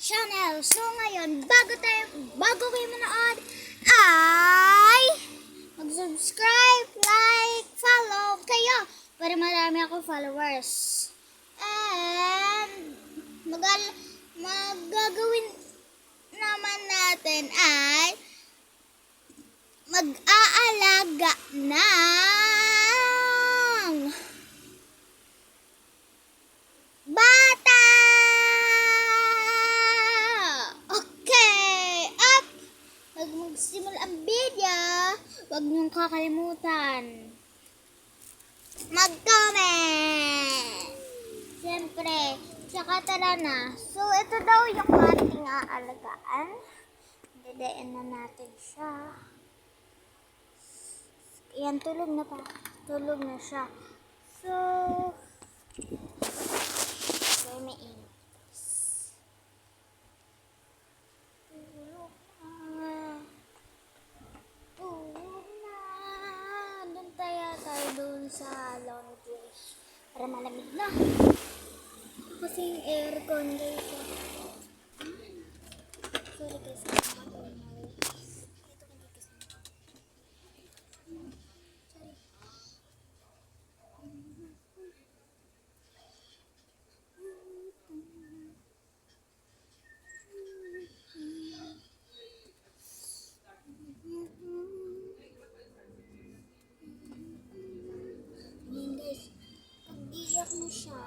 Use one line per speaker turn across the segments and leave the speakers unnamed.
channel. So ngayon, bago kayo manood, ay mag-subscribe, like, follow kayo para marami akong followers. And magagawin naman natin ay mag-aalaga ng bata! Okay! At magsimula ang video, huwag niyong kakalimutan mag-comment! Siyempre, tsaka tara na. So, ito daw yung ating aalagaan. Dadayan na natin siya. Ayan, tulog na pa. Tulog na siya. So, may init. Tulog na. Tulog na. Doon tayo doon sa laundry. Para malamig na. Kasi yung aircon dito. Sorry guys. Ayan guys, pag-iyak mo siya.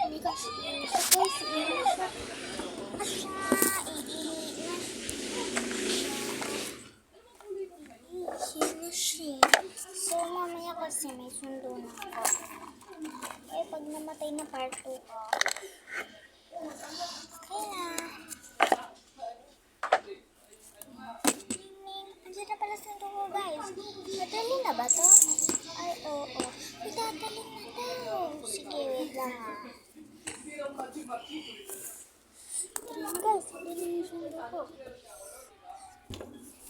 Hindi ka siya guys, iiyak siya. Iiyak na siya. So mamaya kasi may sundo na ako. Eh pag namatay na part 2 ko, okay na. Andiyan na pala sundo ko guys. Madali na ba to? Ay oo. Idadalhin na daw. Sige, wait lang ha. Tignan guys, madali yung sundo ko.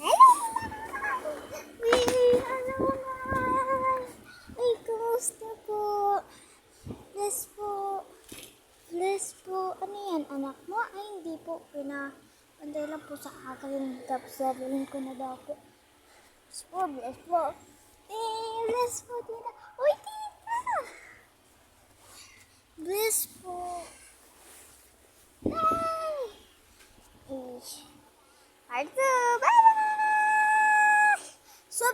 Hello! Hello guys! Ay, kumusta po? Bless po. Bless po. Ano yan, anak mo? Ay, hindi po. Pinapantay lang po sa akin. Tapos sabihin ko na daw po. Bless po, bless po. Bless po, tita. Uy, tita! Bless po. Ay! Part 2. Bye!